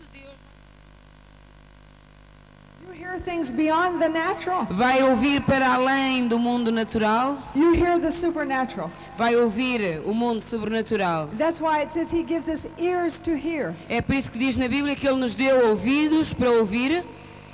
de Deus. You hear things beyond the natural. Vai ouvir para além do mundo natural. You hear the supernatural. Vai ouvir o mundo sobrenatural. That's why it says he gives us ears to hear. É por isso que diz na Bíblia que Ele nos deu ouvidos para ouvir.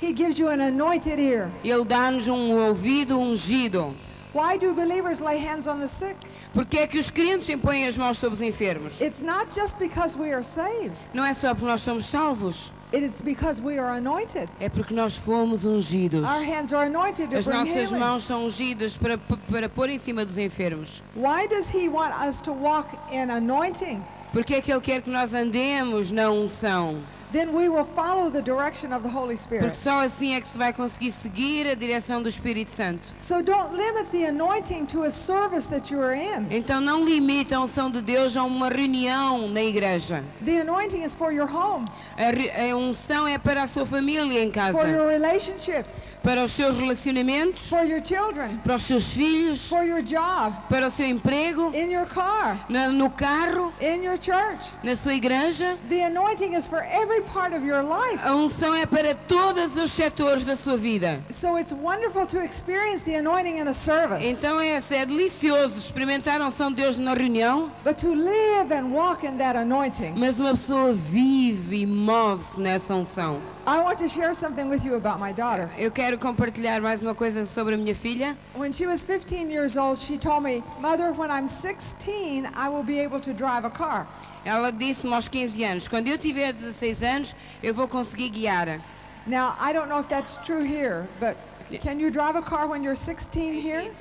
He gives you an anointed ear. Ele dá-nos ouvido ungido. Why do believers lay hands on the sick? Porque é que os crentes impõem as mãos sobre os enfermos? It's not just because we are saved. Não é só porque nós somos salvos. It is because we are anointed. É porque nós fomos ungidos. Our hands are anointed to As bring nossas healing. mãos são ungidas para pôr em cima dos enfermos. Why does he want us to walk in anointing? Porque é que Ele quer que nós andemos na unção? Then we will follow the direction of the Holy Spirit. Porque só assim é que se vai conseguir seguir a direção do Espírito Santo. So don't limit the anointing to a service that you are in. Então não limite a unção de Deus a uma reunião na igreja. The anointing is for your home, A unção é para a sua família em casa, for your relationships, para os seus relacionamentos, for your children, para os seus filhos, for your job, para o seu emprego, in your car, no carro, in your church. na sua igreja. The anointing is for every part of your life. A unção é para todos os setores da sua vida. So it's wonderful to experience the anointing in a service, Então é delicioso experimentar a unção de Deus na reunião, but to live and walk in that anointing. mas uma pessoa vive e move-se nessa unção. I want to share something with you about my daughter. Eu quero compartilhar mais uma coisa sobre a minha filha. When she was 15 years old, she told me, "Mother, when I'm 16, I will be able to drive a car." Ela disse-me aos 15 anos, quando eu tiver 16 anos, eu vou conseguir guiar. Now, I don't know if that's true here, but can you drive a car when you're 16 here?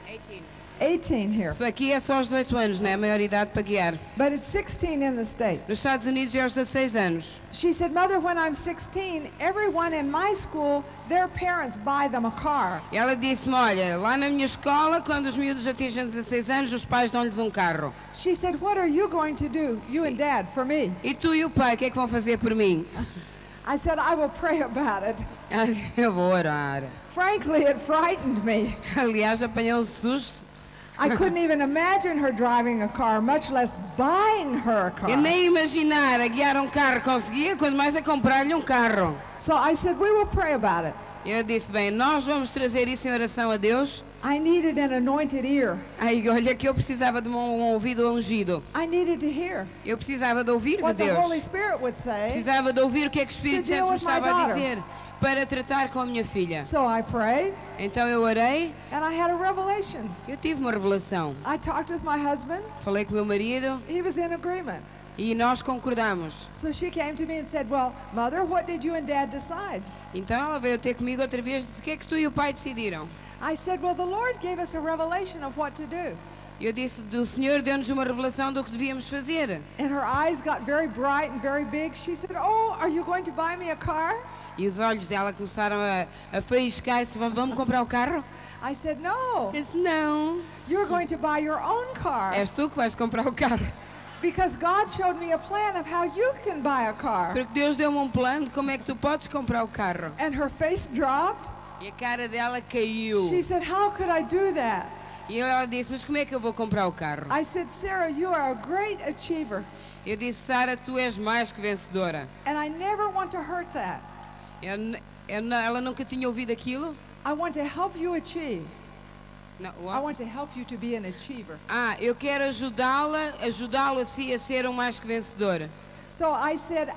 18 here. Isso aqui é só aos 18 anos, não é a maior idade para guiar. But it's 16 in the Nos States. Estados Unidos é aos 16 anos. She said, "Mother, when I'm 16, everyone in my school, their parents buy them a car." E ela disse-me, olha, lá na minha escola, quando os miúdos atingem 16 anos, os pais dão-lhes um carro. She said, "What are you going to do, you and Dad, for me?" E tu e o pai, o que é que vão fazer por mim? I said, "I will pray about it." Ela disse, eu vou orar. Frankly, it frightened me. Aliás, apanhou um susto. I couldn't even imagine her driving a car, much less buying her a car. Eu nem imaginar a guiar um carro conseguia, quando mais a comprar-lhe um carro. So I said, "We will pray about it." Eu disse, bem, nós vamos trazer isso em oração a Deus. I needed an anointed ear. Aí, olha que eu precisava de um ouvido ungido. I needed to hear Eu precisava de ouvir de what the Holy Deus. Spirit would say. Precisava de ouvir o que é que o Espírito To deal Santo me with my estava a daughter. dizer para tratar com a minha filha. So I prayed, Então eu orei, and I had a revelation. eu tive uma revelação. I talked with my husband. Falei com o meu marido He was in agreement. e nós concordamos. So she came to me and said, "Well, Mother, what did you and Dad decide?" Então ela veio ter comigo outra vez e disse, o que é que tu e o pai decidiram? I said, "Well, the Lord gave us a revelation of what to do." Eu disse, o Senhor deu-nos uma revelação do que devíamos fazer. And her eyes got very bright and very big. She said, "Oh, are you going to buy me a car?" E os olhos dela começaram a faiscar e disse, vamos comprar o carro? I said, "No, Eu disse, não, you're going to buy your own car." és tu que vais comprar o carro. Because God showed me a plan of how you can buy a car. Porque Deus deu-me um plano de como é que tu podes comprar o carro. And her face dropped. E a cara dela caiu. She said, "How could I do that?" E ela disse, mas como é que eu vou comprar o carro? I said, "Sarah, you are a great achiever, Eu disse, Sara, tu és mais que vencedora. and I never want to hurt that. Ela nunca tinha ouvido aquilo? I want to help you achieve. Não, I want to help you to be an achiever." eu quero ajudá-lo assim a ser um mais que vencedor. So I said,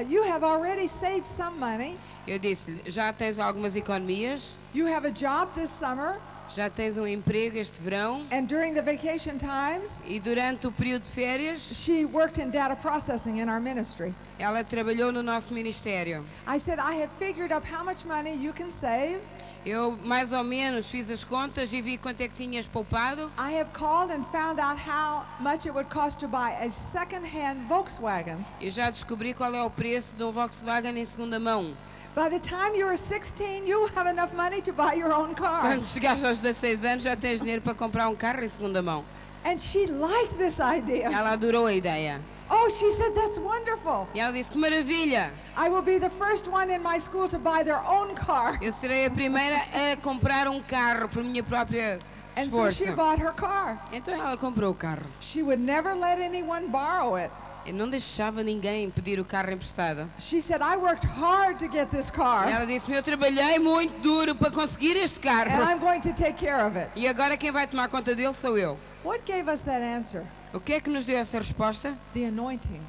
"You have already saved some money. Eu disse, já tens algumas economias, You have a job this summer, já tens um emprego este verão, and during the vacation times, e durante o período de férias, she worked in data processing in our ministry." ela trabalhou no nosso ministério. I said, "I have figured up how much money you can save. Eu mais ou menos fiz as contas e vi quanto é que tinhas poupado. I have called and found out how much it would cost to buy a second-hand Volkswagen. Eu já descobri qual é o preço de um Volkswagen em segunda mão. By the time you are 16, you have enough money to buy your own car." Quando chegares aos 16 anos já tens dinheiro para comprar um carro em segunda mão. And she liked this idea. Ela adorou a ideia. Oh, she said, "That's wonderful. E ela disse, que maravilha, I will be the first one in my school to buy their own car." eu serei a primeira a comprar um carro por minha própria And so esforço. she bought her car. Então ela comprou o carro. She would never let anyone borrow it. Eu não deixava ninguém pedir o carro emprestado. She said, I worked hard to get this car, Ela disse-me, eu trabalhei muito duro para conseguir este and carro. I'm going to take care of it. E agora quem vai tomar conta dele sou eu. What gave us that answer? O que é que nos deu essa resposta? The anointing.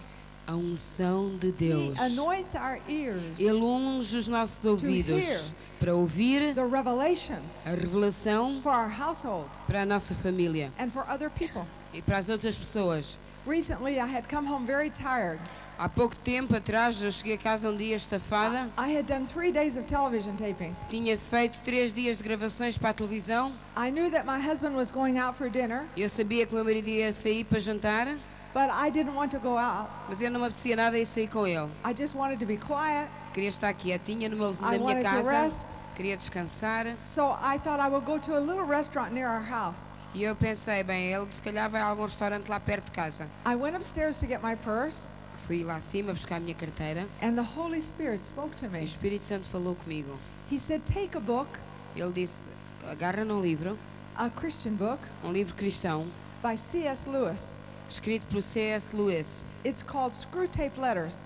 A unção de He Deus. anoints our ears, Ele unge os nossos ouvidos hear para ouvir the revelation a revelação for our household para a nossa família and for other people. e para as outras pessoas. Recently, I had come home very tired. Há pouco tempo atrás eu cheguei a casa um dia estafada. I had done 3 days of television taping. Tinha feito 3 dias de gravações para a televisão. I knew that my husband was going out for dinner, Eu sabia que o meu marido ia sair para jantar, but I didn't want to go out. mas eu não me apetecia nada em sair com ele. I just wanted to be quiet. Queria estar quietinha na I minha wanted to casa, rest. queria descansar. So I thought I would go to a little restaurant near our house. E eu pensei, bem, ele se calhar vai a algum restaurante lá perto de casa. I went upstairs to get my purse, Fui lá acima buscar a minha carteira and the Holy Spirit spoke to e o me. Espírito Santo falou comigo. He said, take a book, Ele disse, agarra num livro, a Christian book, um livro cristão, by C.S. Lewis. escrito por C.S. Lewis. It's called Screw Tape Letters.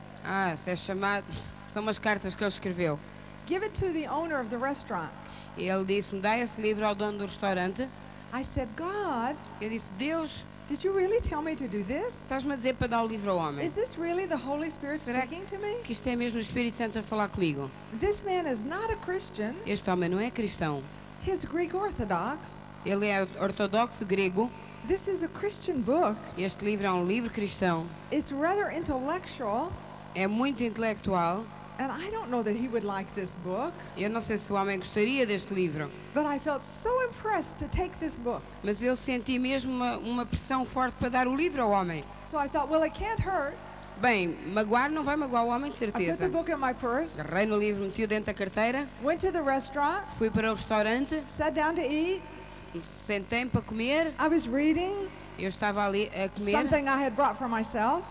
É chamado, são umas cartas que ele escreveu. Give it to the owner of the restaurant. E ele disse-me, dá esse livro ao dono do restaurante. I said, God, Eu disse, Deus, did you really tell me to do this? estás-me a dizer para dar o livro ao homem? Is this really the Holy Spirit Será speaking to me? que isto é mesmo o Espírito Santo a falar comigo? This man is not a Christian. Este homem não é cristão. He's Greek Orthodox. Ele é ortodoxo grego. This is a Christian book. Este livro é um livro cristão. It's rather intellectual, É muito intelectual. and I don't know that he would like this book, Eu não sei se o homem gostaria deste livro. but I felt so impressed to take this book. Mas eu senti mesmo uma pressão forte para dar o livro ao homem. So I thought, well, it can't hurt. Bem, magoar não vai magoar o homem, de I put the certeza. book in my purse, Agarrei no livro, meti-o dentro da carteira, went to the restaurant, fui para o restaurante, sat down to eat. sentei-me para comer. I was reading Eu estava ali a comer. something I had brought for myself.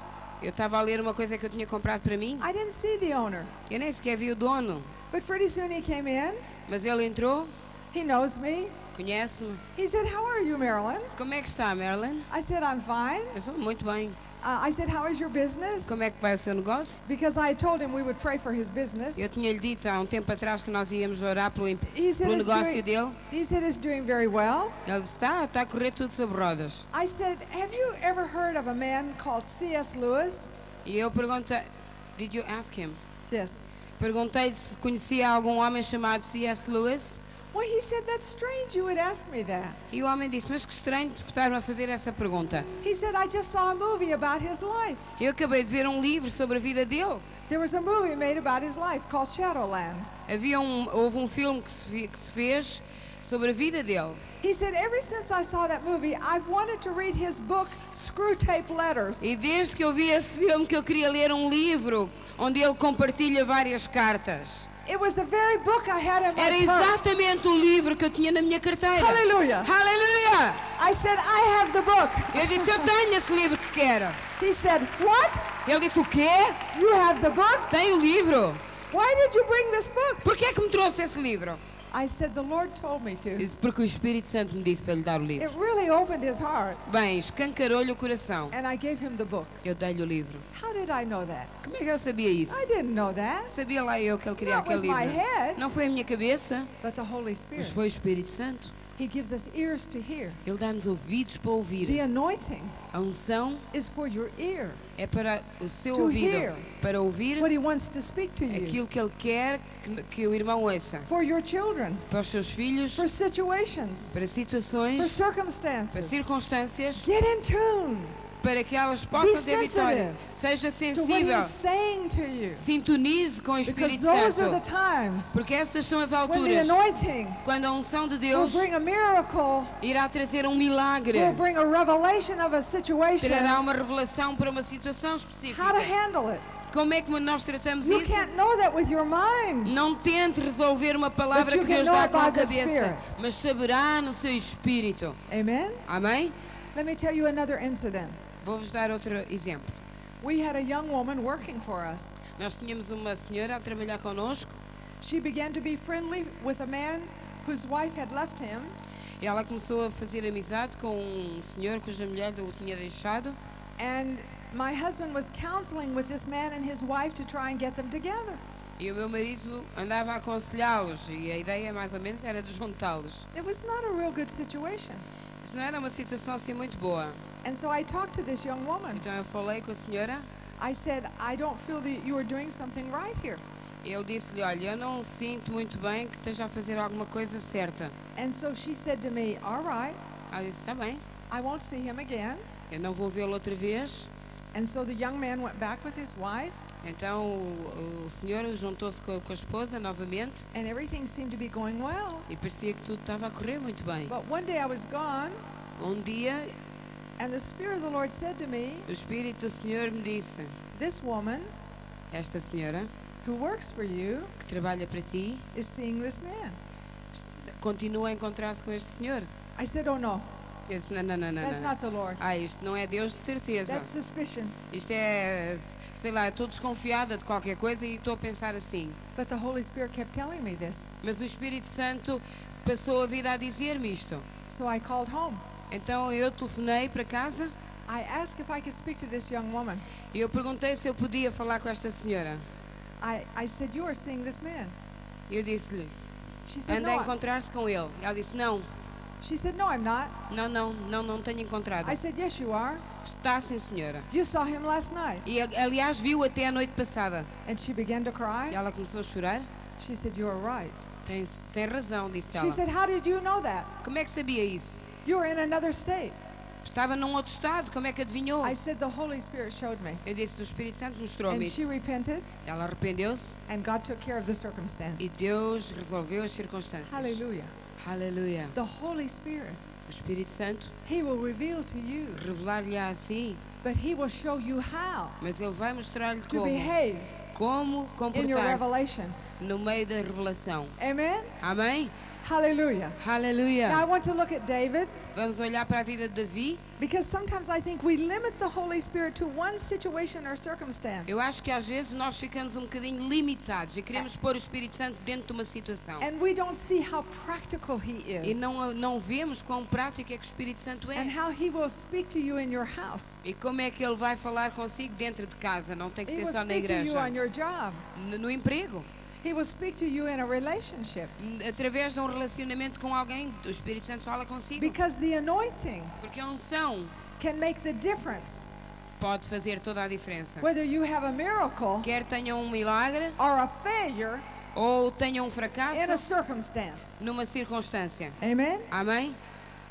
Eu estava a ler uma coisa que eu tinha comprado para mim. I didn't see the owner, Eu nem sequer vi o dono. but pretty soon he came in. Mas ele entrou, He knows me. conhece-me. He said, how are you, Marilyn? Como é que está, Marilyn? I said, I'm fine. Eu estou muito bem. I said, how is your business? Como é que vai o seu negócio? Because I had told him we would pray for his business. Eu tinha-lhe dito há um tempo atrás que nós íamos orar pelo He said, pelo it's negócio doing, dele. he said it's doing very well. Ele disse, está a correr tudo sobre rodas. I said, have you ever heard of a man called C.S. Lewis? E eu perguntei, did you ask him? Yes. Perguntei-lhe se conhecia algum homem chamado C.S. Lewis. Well, he said, that's strange you would ask me that. E o homem disse, mas que estranho de estar-me a fazer essa pergunta. He said, I just saw a movie about his life. Eu acabei de ver um livro sobre a vida dele. There was a movie made about his life called Shadowland. Houve um filme que se fez sobre a vida dele. He said, ever since I saw that movie, I've wanted to read his book, Screw Tape Letters. E desde que eu vi esse filme que eu queria ler um livro onde ele compartilha várias cartas. It was the very book I had in my Era purse. exatamente o livro que eu tinha na minha carteira. Hallelujah. Aleluia! I said, I have the book. Eu disse, eu tenho esse livro que quero. He said, what? Ele disse, o quê? You have the book? Tem o livro. Why did you bring this book? Por que é que me trouxe esse livro? I said, the Lord told me to. Disse, porque o Espírito Santo me disse para lhe dar o It livro. really opened his heart, Bem, escancarou-lhe o coração. and I gave him the book. Eu dei-lhe o livro. How did I know that? Como é que eu sabia isso? I didn't know that. Sabia lá eu que ele queria Not aquele with my livro. head, Não foi a minha cabeça, but the Holy mas Spirit. foi o Espírito Santo. He gives us ears to hear. Ele dá-nos ouvidos para The ouvir. anointing A unção is for your ear, é para o seu To ouvido, hear. para ouvir what he wants to speak to you, aquilo que ele quer que o irmão ouça. for your children, Para os seus filhos, for situations, para for situações, para circumstances. circunstâncias, Get in tune para que elas possam ter vitória. Seja to what sensível, he's saying to you, sintonize com o because Espírito those are the Santo. times Porque essas são as when the alturas anointing quando a unção de will Deus bring a miracle, irá trazer um milagre, will bring a revelation of a situation, trará uma revelação para uma situação how to específica. handle it. Como é que nós tratamos You isso? can't know that with your mind. Não tente resolver uma palavra But you que Deus can know dá com a about the cabeça, Spirit. mas saberá no seu espírito. Amen? Amém? Let me tell you another incident. Vou-vos dar outro exemplo. We had a young woman working for us. Nós tínhamos uma senhora a trabalhar connosco She began to be friendly with a man whose wife had left him, e ela começou a fazer amizade com um senhor cuja mulher o tinha deixado and My husband was counseling with this man and his wife to try and get them together. E o meu marido andava a aconselhá-los e a ideia mais ou menos era de juntá-los. It was not a real good situation. Isso não era uma situação assim muito boa. And so I talked to this young woman. Então eu falei com a senhora. I said, I don't feel that you are doing something right here. E eu disse-lhe, olha, eu não sinto muito bem que esteja a fazer alguma coisa certa. And so she said to me, all right, Ela disse, está bem, I won't see him again. eu não vou vê-lo outra vez. And so the young man went back with his wife, Então o senhor juntou-se com a esposa novamente and everything seemed to be going well. e parecia que tudo estava a correr muito bem. But one day I was gone, Um dia and the Spirit of the Lord said to me, o Espírito do Senhor me disse, this woman esta senhora who works for you que trabalha para ti, is seeing this man. continua a encontrar-se com este senhor. I said, oh no, Eu disse, não, não, não, não. that's não. not the Lord. Isto não é Deus de certeza. That's suspicion. Isto é, sei lá, estou desconfiada de qualquer coisa e estou a pensar assim. But the Holy Spirit kept telling me this. Mas o Espírito Santo passou a vida a dizer-me isto. So I called home. Então eu telefonei para casa I asked if I could speak to this young woman. e eu perguntei se eu podia falar com esta senhora. I said, you are seeing this man. Eu disse-lhe, She said, anda a no. encontrar-se com ele. Ela disse, não, She said, no, I'm not. não tenho encontrado. I said, yes, you are. Está sim, senhora. You saw him last night. E aliás viu até a noite passada. And she began to E cry. ela começou a chorar. She said, you are right. Tem razão, disse She ela. said, how did you know that? Como é que sabia isso? You were in another state. Estava num outro estado, como é que adivinhou? I said, the Holy Spirit showed me. Eu disse, o Espírito Santo And mostrou-me. she repented, Ela arrependeu-se and God took care of the circumstance. e Deus resolveu as circunstâncias. Hallelujah. Aleluia. The Holy Spirit, O Espírito Santo He will reveal to you, revelar-lhe assim, but He will show you how mas Ele vai mostrar-lhe to como behave in your comportar-se revelation. no meio da revelação. Amen? Amém? Hallelujah. Now I Aleluia. want to look at David, Vamos olhar para a vida de Davi. because sometimes I think we limit the Holy Spirit to one situation or circumstance. Eu acho que às vezes nós ficamos um bocadinho limitados e queremos pôr o Espírito Santo dentro de uma situação. And we don't see how practical He E is não vemos quão prático é que o Espírito Santo and é. how He will speak to you in your house. E como é que Ele vai falar consigo dentro de casa, não tem que He ser will só na speak to you igreja. on your job. No emprego. He will speak to you in a relationship. Através de um relacionamento com alguém, o Espírito Santo fala consigo. Because the anointing Porque a unção can make the difference. pode fazer toda a diferença. Whether you have a miracle Quer tenham um milagre or a failure ou tenham um in a fracasso circumstance. numa circunstância. Amen? Amém?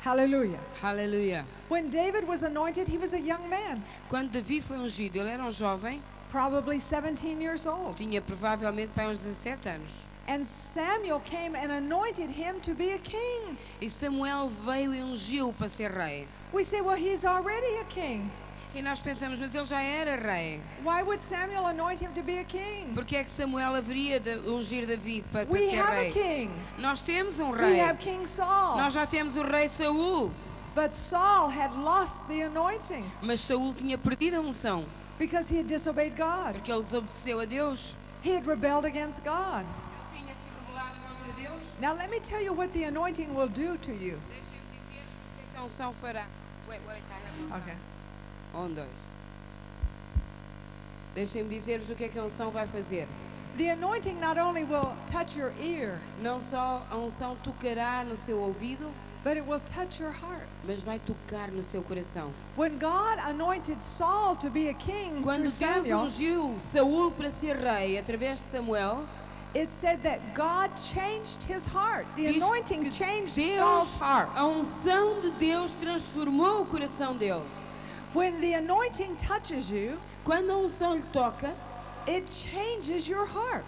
Hallelujah. Aleluia. When David was anointed, he was a young man, Quando Davi foi ungido, ele era um jovem, probably 17 years old. tinha provavelmente para uns 17 anos. And Samuel came and anointed him to be a king. E Samuel veio e ungiu para ser rei. We say, well, he's already a king. E nós pensamos, mas ele já era rei. Why would Samuel anoint him to be a king? Porque é que Samuel haveria de ungir Davi para We ser have a rei? king. Nós temos um We rei. have King Saul. Nós já temos o rei Saul. But Saul had lost the anointing Mas Saul tinha perdido a unção. because he had disobeyed God. Porque ele desobedeceu a Deus. He had rebelled against God. Tinha se rebelado contra Deus. Now let me tell you what the anointing will do to you. Deixa-me dizer o que a unção fará. Wait, I have Okay. dois. Deixem-me dizer-vos o que é que a unção vai fazer. The anointing not only will touch your ear, Não só a unção tocará no seu ouvido, but it will touch your heart. mas vai tocar no seu coração. When God anointed Saul to be a king Quando through Deus Samuel, ungiu Saul para ser rei através de Samuel, it said that God changed his heart. The diz anointing que changed Deus, Saul's heart. a unção de Deus transformou o coração dele. When the anointing touches you, Quando a unção lhe toca, it changes your heart.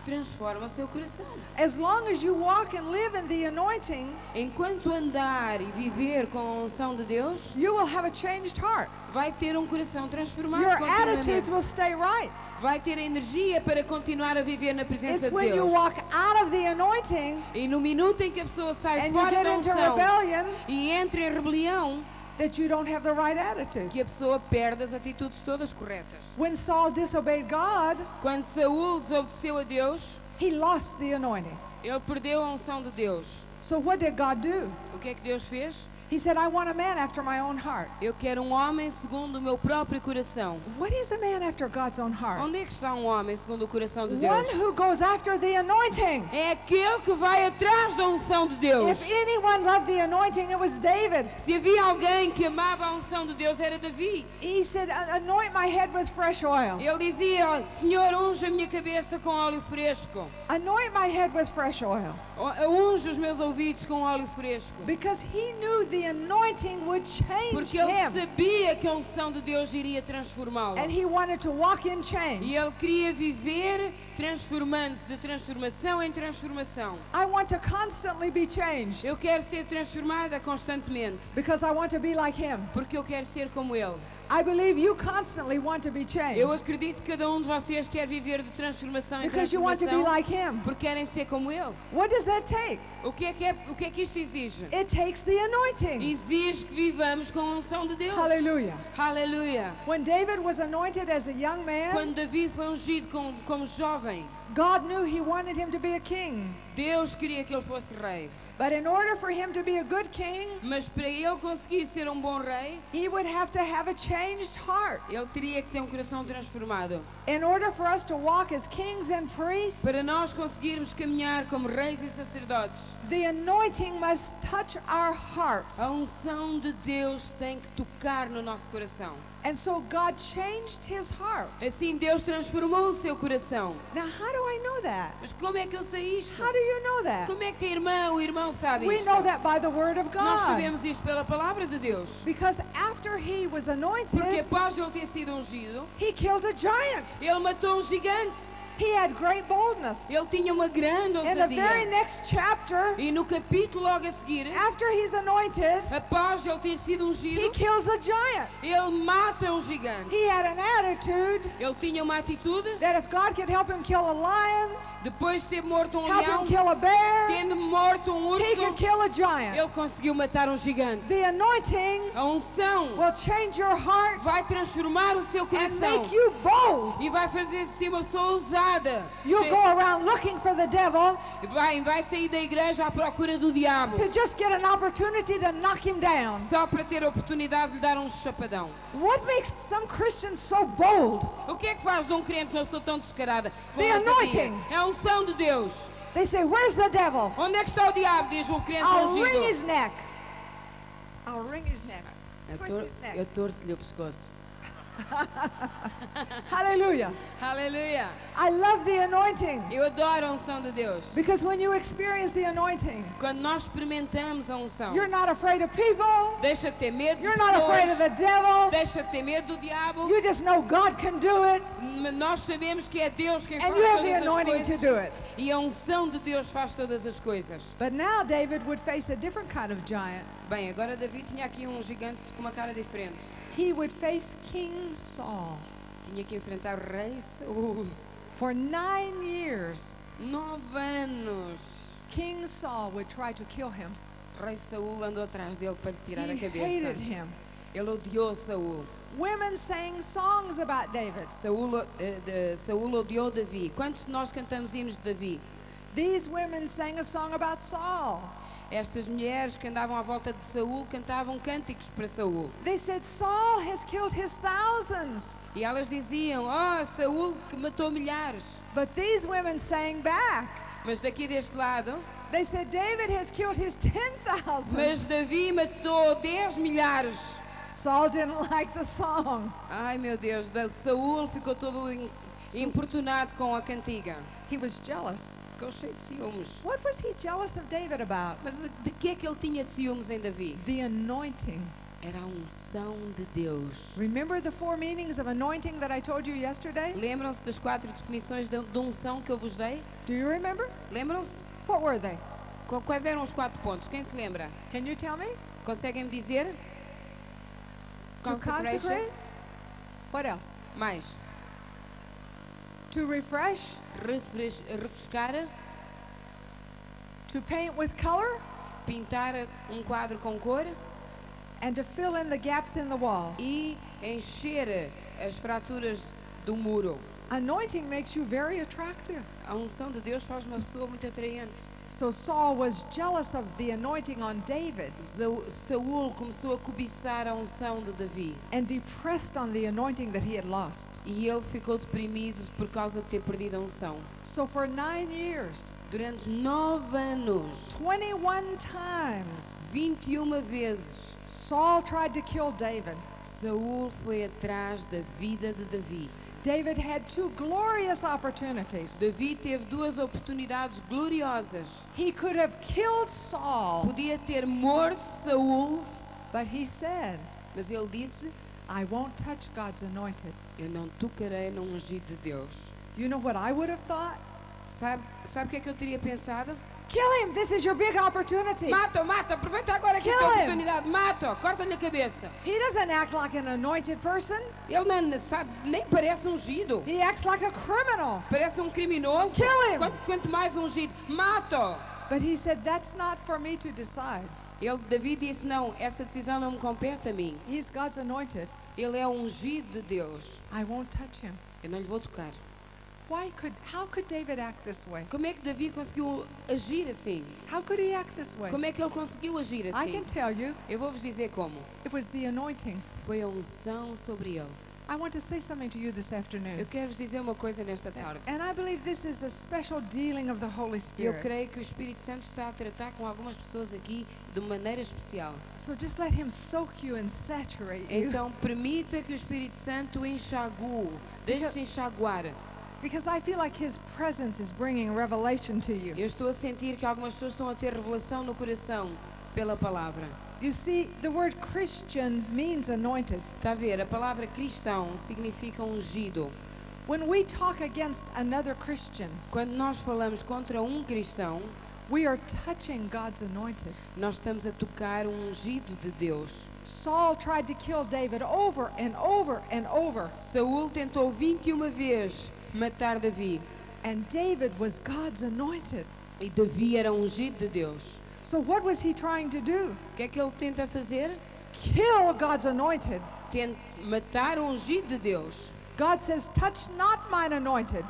transforma o seu coração. As long as you walk and live in the anointing, Enquanto andar e viver com a unção de Deus, you will have a changed heart. vai ter um coração transformado Your continuamente. attitudes will stay right. Vai ter energia para continuar a viver na presença It's de when you Deus. walk out of the anointing E no minuto em que a pessoa sai and you fora get da into unção rebellion e entra em rebelião, that you don't have the right attitude. que a pessoa perde as atitudes todas corretas. When Saul disobeyed God, Quando Saul desobedeceu a Deus, he lost the anointing. ele perdeu a unção de Deus. So what did God do? O que é que Deus fez? He said, I want a man after my own heart. Eu quero um homem segundo o meu próprio coração. What is a man after God's own heart? Onde é que está um homem segundo o coração de Deus? One who goes after the anointing. É aquele que vai atrás da unção de Deus. If anyone loved the anointing, it was David. Se havia alguém que amava a unção de Deus, era Davi. He said, anoint my head with fresh oil. Ele dizia, Senhor, unge a minha cabeça com óleo fresco. Anoint my head with fresh oil. Unge os meus ouvidos com óleo fresco. Because he knew the anointing would change Porque ele him. sabia que a unção de Deus iria transformá-lo. And he wanted to walk in E change. ele queria viver transformando-se de transformação em transformação. I want to constantly be changed Eu quero ser transformada constantemente. because I want to be like him. Porque eu quero ser como ele. I believe you constantly want to be Eu changed acredito que cada um de vocês quer viver de transformação em because you want to be transformação. like him. Porque querem ser como ele. What does that take? O que é que isto exige? It takes the anointing. Exige que vivamos com a unção de Deus. Hallelujah. Aleluia. When David was anointed as a young man, Quando Davi foi ungido como jovem, God knew he wanted him to be a king. Deus queria que ele fosse rei. But in order for him to be a good king, Mas para ele conseguir ser um bom rei, he would have to have a changed heart. ele teria que ter um coração transformado. In order for us to walk as kings and priests, Para nós conseguirmos caminhar como reis e sacerdotes, the anointing must touch our hearts. a unção de Deus tem que tocar no nosso coração. And so God changed his heart. Assim Deus transformou o seu coração. Now, how do I know that? Mas como é que eu sei isto? How do you know that? Como é que o irmão sabe We isto? know that by the word of Nós God. sabemos isto pela palavra de Deus. Because after he was Porque anointed, após ele ter sido ungido, he killed a giant. ele matou um gigante. He had great boldness. Ele tinha uma grande In the very ousadia. next chapter, E no capítulo logo a seguir, after he's anointed, após ele ter sido he ungido, kills a giant. ele mata um gigante. He had an attitude Ele tinha uma atitude, that if God could help him kill a lion, depois de ter morto um help leão, him kill a bear, tendo morto um he could urso, kill a giant. ele conseguiu matar um gigante. The anointing A unção will change your heart vai transformar o seu and coração make you bold. e vai fazer de si uma pessoa ousada. You'll go around looking for the devil Vai sair da igreja à procura do diabo, to just get an opportunity to knock him down. só para ter a oportunidade de lhe dar um chapadão. What makes some Christians so bold? O que é que faz de um crente uma pessoa tão descarada? Com The ousadia? anointing. É a unção de Deus. They say, where's the devil? Onde é que está o diabo? Diz um crente I'll wring ungido. his neck. I'll wring his neck. Twist his neck. Eu torço-lhe o pescoço. Hallelujah. Aleluia. I love the anointing Eu adoro a unção de Deus. because when you experience the anointing, Quando nós experimentamos a unção, you're not afraid of people. deixa de ter medo de You're not afraid of pessoas, the devil. deixa de ter medo do diabo. You just know God can do it, Nós sabemos que é Deus quem faz and you have the todas as anointing to coisas. do it. E a unção de Deus faz todas as coisas. But now David would face a different kind of giant. Bem, agora Davi tinha aqui um gigante com uma cara diferente. He would face King Saul. Tinha que enfrentar o rei Saul. For 9 years, 9 anos. King Saul would try to kill him. O rei Saul andou atrás dele para lhe tirar He a cabeça. hated him. Ele odiou Saul. Women sang songs about David. Saul odiou Davi. Quantos de nós cantamos hinos de Davi? These women sang a song about Saul. Estas mulheres que andavam à volta de Saul cantavam cânticos para Saul. They said, Saul has killed his thousands. E elas diziam, Saul que matou milhares. But these women sang back. Mas daqui deste lado, They said, David has killed his 10,000. mas Davi matou 10 milhares. Saul didn't like the song. Ai meu Deus, Saul ficou todo importunado com a cantiga. He was jealous. Ficou cheio de ciúmes. What was he jealous of David about? Mas de que é que ele tinha ciúmes em Davi? The anointing. Era a unção de Deus. Remember the 4 meanings of anointing that I told you yesterday? Lembram-se das 4 definições de unção que eu vos dei? Do you remember? Lembram-se? What were they? Quais eram os 4 pontos? Quem se lembra? Can you tell me? Conseguem-me dizer? To consecrate? What else? Mais. To refresh? Refrescar. To paint with color? Pintar um quadro com cor. And to fill in the gaps in the wall. E encher as fraturas do muro. Anointing makes you very attractive. A unção de Deus faz uma pessoa muito atraente. So Saul was jealous of the anointing on David Saul começou a cobiçar a unção de Davi. and depressed on the anointing that he had lost. E ele ficou deprimido por causa de ter perdido a unção. So for 9 years, Durante 9 anos, 21 times, 21 vezes, Saul tried to kill David. Saul foi atrás da vida de Davi. David had 2 glorious opportunities. Davi teve 2 oportunidades gloriosas. He could have killed Saul, Podia ter morto Saul, but he said, mas ele disse: I won't touch God's anointed. eu não tocarei no ungido de Deus. You know what I would have thought? Sabe o que é que eu teria pensado? Kill him! This is your big opportunity. Mata, aproveita agora aqui a Kill tua him. oportunidade. Mata, corta-lhe a cabeça. He doesn't act like an anointed person. Ele não, sabe, nem parece ungido. He acts like a criminal. Parece um criminoso. Kill him. Quanto mais ungido. Mata. But he said, that's not for me to decide. Davi disse: não, essa decisão não me compete a mim. He's God's anointed. Ele é o ungido de Deus. I won't touch him. Eu não lhe vou tocar. How could David act this way? Como é que Davi conseguiu agir assim? How could he act this way? Como é que ele conseguiu agir I assim? can tell you, Eu vou-vos dizer como. it was the anointing. Foi a unção sobre ele. I want to say something to you this Eu afternoon. quero vos dizer uma coisa nesta tarde. And I believe this is a special dealing of the Holy Eu Spirit. creio que o Espírito Santo está a tratar com algumas pessoas aqui de maneira especial. So just let him soak you and saturate you. Então permita que o Espírito Santo o enxague, deixe-se enxaguar. Because I feel like his presence is bringing revelation to you. Eu estou a sentir que algumas pessoas estão a ter revelação no coração pela palavra. You see, the word Christian means anointed. Está a ver? A palavra cristão significa ungido. When we talk against another Christian, Quando nós falamos contra um cristão, we are touching God's anointed. nós estamos a tocar um ungido de Deus. Saul tried to kill David over and over and over, Saul tentou 21 vezes matar Davi. and David was God's anointed. E Davi era ungido de Deus. So what was he trying to do? O que é que ele tenta fazer? Kill God's anointed. Tenta matar o ungido de Deus. God says, touch not mine anointed.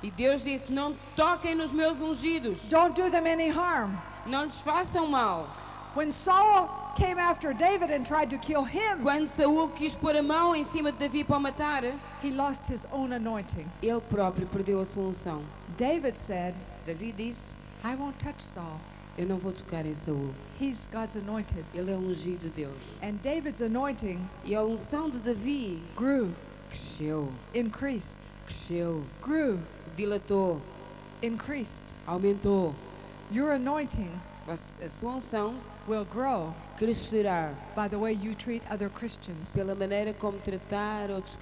E Deus disse: não toquem nos meus ungidos. Don't do them any harm. Não lhes façam mal. When Saul came after David and tried to kill him, Quando Saul quis pôr a mão em cima de Davi para o matar, he lost his own anointing. ele próprio perdeu a sua unção. David said, Davi disse: I won't touch Saul. eu não vou tocar em Saul. He's God's anointed. Ele é o ungido de Deus. And David's anointing E a unção de Davi grew, cresceu, increased, cresceu, grew, dilatou, increased. aumentou. Your anointing A sua unção will grow crescerá by the way you treat other Christians. pela maneira como tratar outros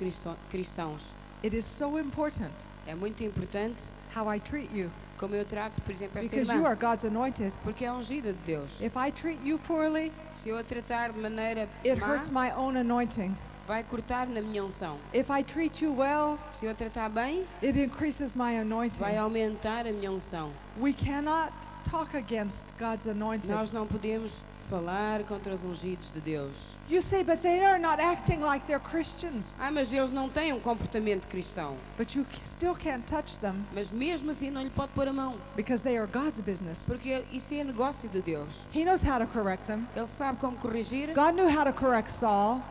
cristãos. It is so important É muito importante how I treat you como eu trato, por exemplo, esta because you irmã, are God's anointed. porque é ungida de Deus. If I treat you poorly, Se eu a tratar de maneira it má, hurts my own anointing. vai cortar na minha unção. If I treat you well, Se eu a tratar bem, it increases my anointing. vai aumentar a minha unção. We cannot talk against God's anointed. Nós não podemos falar contra os ungidos de Deus. You say, but they are not acting like they're Christians. Mas eles não têm um comportamento cristão. But you still can't touch them Mas mesmo assim não lhe pode pôr a mão, because they are God's business. porque isso é negócio de Deus. He knows how to correct them. Ele sabe como corrigir. God knew how to correct Saul.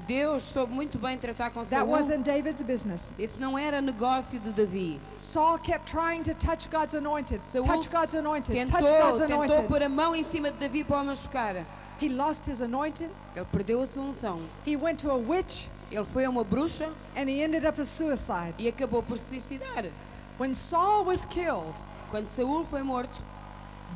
Deus soube muito bem tratar com That Saul. wasn't David's business. Isso não era negócio de Davi. Saul kept trying to touch God's anointed, Saul touch God's anointed, Tentou, touch God's tentou anointed. pôr a mão em cima de Davi para o machucar. He lost his anointed. Ele perdeu a sua unção. He went to a witch Ele foi a uma bruxa and he ended up a suicide. e acabou por se suicidar. When Saul was killed, Quando Saul foi morto,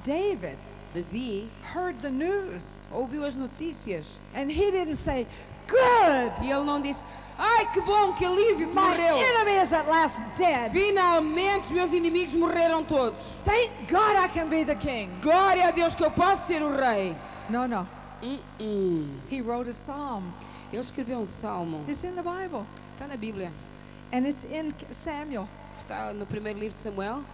David Davi heard the news ouviu as notícias and he didn't say, good, e ele não disse: ai, que bom, que alívio que my morreu. enemy is at last dead. Finalmente os meus inimigos morreram todos. Thank God I can be the king. Glória a Deus que eu posso ser o rei. No, no. Uh-uh. He wrote a psalm. Ele escreveu um salmo. It's in the Bible. Está na Bíblia. And it's in Samuel. Está no primeiro livro de Samuel.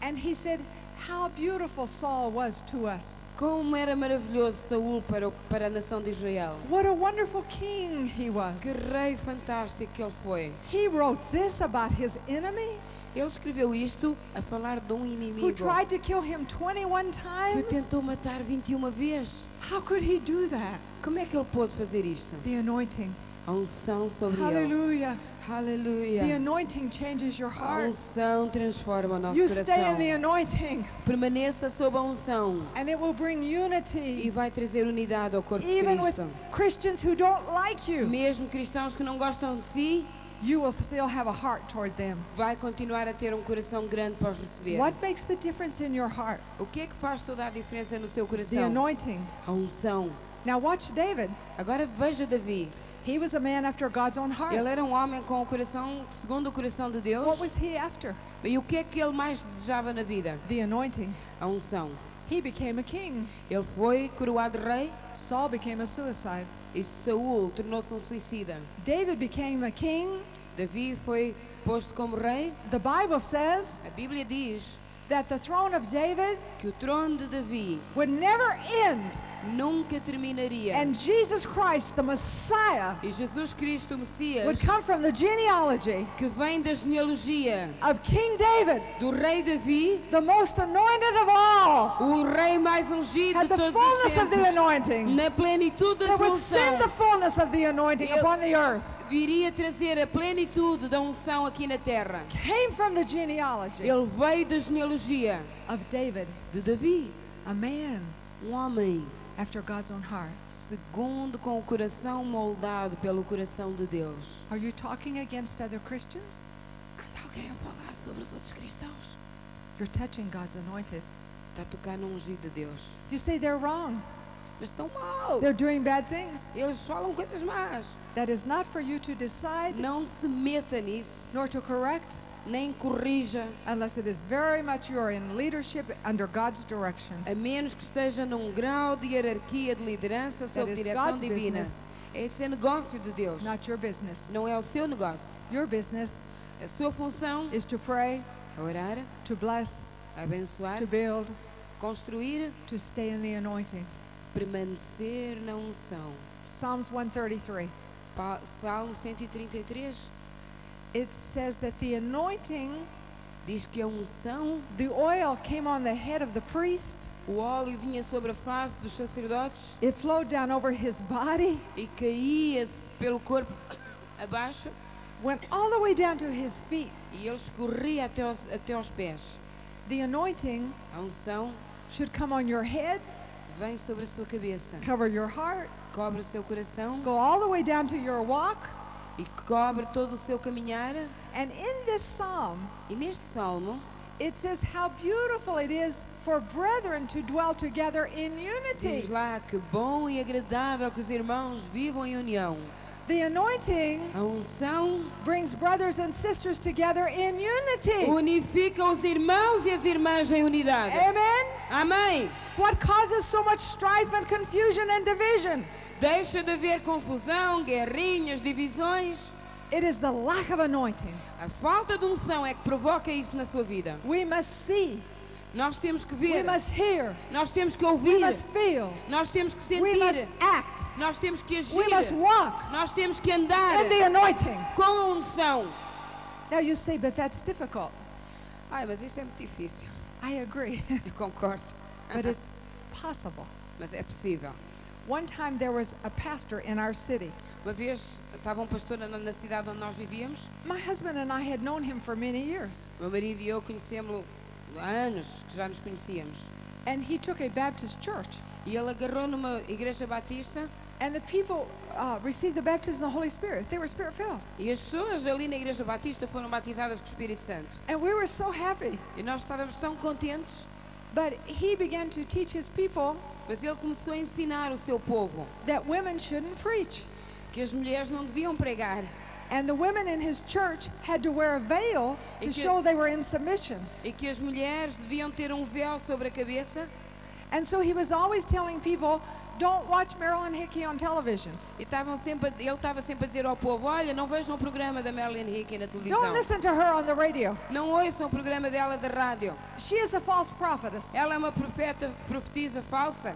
And he said, how beautiful Saul was to us. Como era maravilhoso Saul para a nação de Israel. What a wonderful king he was. Que rei fantástico que ele foi. He wrote this about his enemy. Ele escreveu isto a falar de who inimigo tried to kill him 21 que o times. tentou matar 21 vezes. How could he do that? Como é que ele pôde fazer isto? The anointing. A unção sobre ele. Hallelujah. The Aleluia. anointing changes your A heart. unção transforma o nosso You stay in coração. the anointing, Permaneça sob a unção and it will bring e unity, vai trazer unidade ao corpo de even with Cristo. Christians who don't like you. Mesmo cristãos que não gostam de si, You will still have a heart toward them. vai continuar a ter um coração grande para os receber. What makes the difference in your heart? O que é que faz toda a diferença no seu The coração? anointing. A unção. Now watch David. Agora veja Davi. He was a man after God's own heart. Ele era um homem com o coração segundo o coração de Deus. What was he after? E o que é que ele mais desejava na vida? The anointing. A unção. He became a king. Ele foi coroado rei Saul became a suicide. e Saul tornou-se um suicida. David became a king. Davi foi posto como rei. The Bible says A Bíblia diz that the throne of David que o trono de Davi would never end, nunca terminaria. and Jesus Christ, the Messiah, E Jesus Cristo, o Messias, would come from the genealogy que vem da genealogia of King David, do rei Davi, the most anointed of all, o rei mais ungido had de the todos os fullness of the tempos, anointing, na plenitude da that sua would send the unção, fullness of the anointing Ele- upon the earth, viria trazer a plenitude da unção aqui na terra. came from the genealogy Ele veio da genealogia of David, de Davi, a man um homem after God's own heart. segundo com o coração moldado pelo coração de Deus. Are you talking against other Christians? Anda alguém a falar sobre os outros cristãos? You're touching God's anointed. Está a tocar no ungido de Deus. You say they're wrong. Mas estão mal. They're doing bad things. Eles falam coisas más. That is not for you to decide Não se meta nisso, nor to correct nem corrija, unless it is very much you're in leadership under God's direction. a menos que esteja num grau de hierarquia de liderança sob is direção God's divina. business. Esse é negócio de Deus. Not your business. Não é o seu negócio. Your business A sua função is to pray, é orar, to bless, abençoar, to build, construir, to stay in the anointing. permanecer na unção. Psalms 133. Salmo 133 It says that the anointing, diz que a unção, the oil came on the head of the priest. o óleo vinha sobre a face dos sacerdotes It flowed down over his body, e caía pelo corpo abaixo went all the way down to his feet. e ele escorria até aos pés. The anointing A unção should come on your head, vem sobre a sua cabeça, cover your heart, cobre o seu coração go all the way down to your walk. e cobre todo o seu caminhar. And in this psalm, E neste salmo it says how beautiful it is for brethren to dwell together in diz unity. lá que bom e agradável que os irmãos vivam em união. The anointing A unção brings brothers and sisters together in unity. unifica os irmãos e as irmãs em unidade. Amen? Amém. What causes so much strife and confusion and division? Deixa de haver confusão, guerrinhas, divisões. It is the lack of anointing. A falta de unção é que provoca isso na sua vida. We must see, Nós temos que we ver, must hear, nós temos que we ouvir, must feel, nós temos que we must sentir, act, nós temos que we must agir, walk nós temos que andar in the anointing. com a unção. Now you say, but that's difficult. Ai, mas isso é muito difícil. I agree, Eu concordo. but it's possible. Mas é possível. One time there was a pastor in our city. Uma vez estava um pastor na cidade onde nós vivíamos. My husband and I had known him for many years, Meu marido e eu conhecemos-lo há anos, que já nos conhecíamos. and he took a Baptist church. E ele agarrou numa igreja batista And the people received the baptism of the Holy Spirit. They were spirit-filled. e as pessoas ali na igreja batista foram batizadas com o Espírito Santo. And we were so happy. E nós estávamos tão contentes, But he began to teach his people mas ele começou a ensinar o seu povo that women shouldn't preach. que as mulheres não deviam pregar And the women in his church had to wear a veil to show they were in submission. e que as mulheres deviam ter um véu sobre a cabeça. And so he was always telling people, don't watch Marilyn Hickey on television. E ele estava sempre a dizer ao povo, olha, não vejam o programa da Marilyn Hickey na Don't televisão. listen to her on the radio. Não ouçam o programa dela da rádio. She is a false prophetess. Ela é uma profetisa falsa.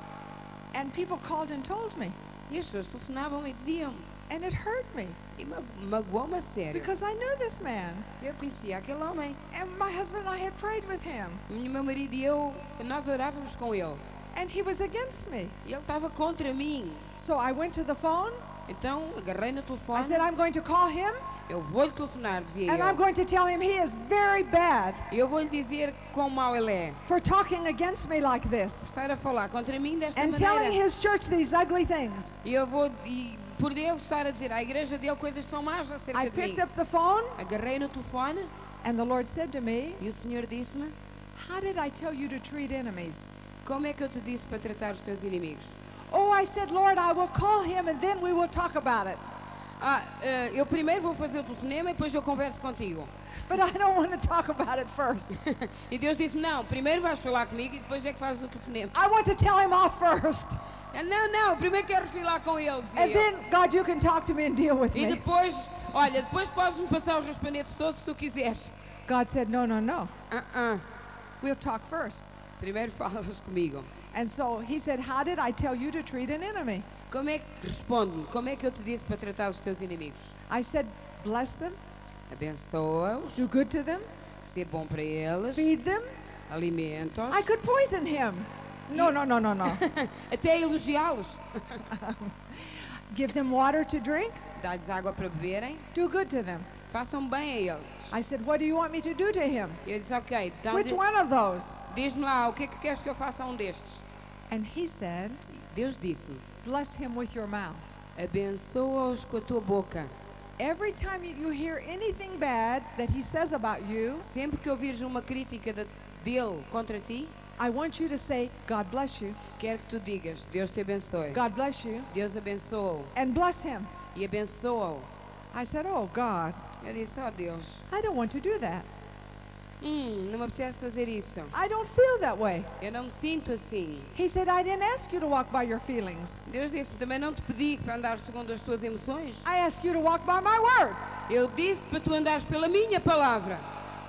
And people called and told me. E as pessoas telefonavam e diziam. And it hurt me E magoou-me a sério. because I knew this man. Eu conhecia aquele homem. And my husband and I had prayed with him. Meu marido e eu, nós orávamos com ele. And he was against me. E ele estava contra mim. So I went to the phone. Então agarrei no I telefone. said, I'm going to call him. Eu vou-lhe telefonar, dizia And I'm eu. going to tell him he is very bad E eu vou-lhe dizer quão mau ele é. for talking against me like this. Estar a falar contra mim desta And telling maneira. his church these ugly things. E eu vou, e por ele estar a dizer à igreja dele coisas tão más acerca I de mim. picked up the phone Agarrei no telefone and the Lord said to me, e o Senhor disse-me: how did I tell you to treat enemies? como é que eu te disse para tratar os teus inimigos? Oh, I said, Lord, I will call him and then we will talk about it. Eu primeiro vou fazer o telefonema e depois eu converso contigo. But I don't want to talk about it first. E Deus disse: não, primeiro vais falar comigo e depois é que fazes o telefonema. I want to tell him off first. Não, primeiro quero falar com ele, dizia And eu. then, God, you can talk to me and deal with E me. depois, olha, depois podes-me passar os raspanetes todos se tu quiseres. God said, no, no, no. Ah. We'll talk first. Primeiro falas comigo. And so he said, how did I tell you to treat an enemy? Como é que, responde-me, como é que eu te disse para tratar os teus inimigos? I said, bless them, Abençoa-os, do good to them, ser bom para eles, feed them. alimenta-os, I could poison him. No, no, no, no, no. até elogiá-los. Give them water to drink, Dá-lhes água para beberem, do good to them. façam bem a eles. I said, what do you want me to do to him? E eu disse: ok, então Which one of those? diz-me lá, o que é que queres que eu faça a um destes? And he said, Deus disse-me: bless him with your mouth. abençoa-os com a tua boca. Every time you hear anything bad that he says about you, Sempre que ouvires uma crítica dele contra ti, I want you to say, God bless you, quero que tu digas: Deus te abençoe. God bless you, Deus abençoa-o and bless him. e abençoa-o. I said, oh, God, Eu disse: oh Deus, I don't want to do that. não me apetece fazer isso. I don't feel that way. Eu não me sinto assim. He said, I didn't ask you to walk by your feelings. Deus disse: também não te pedi para andar segundo as tuas emoções. I asked you to walk by my word. Eu disse para tu andares pela minha palavra.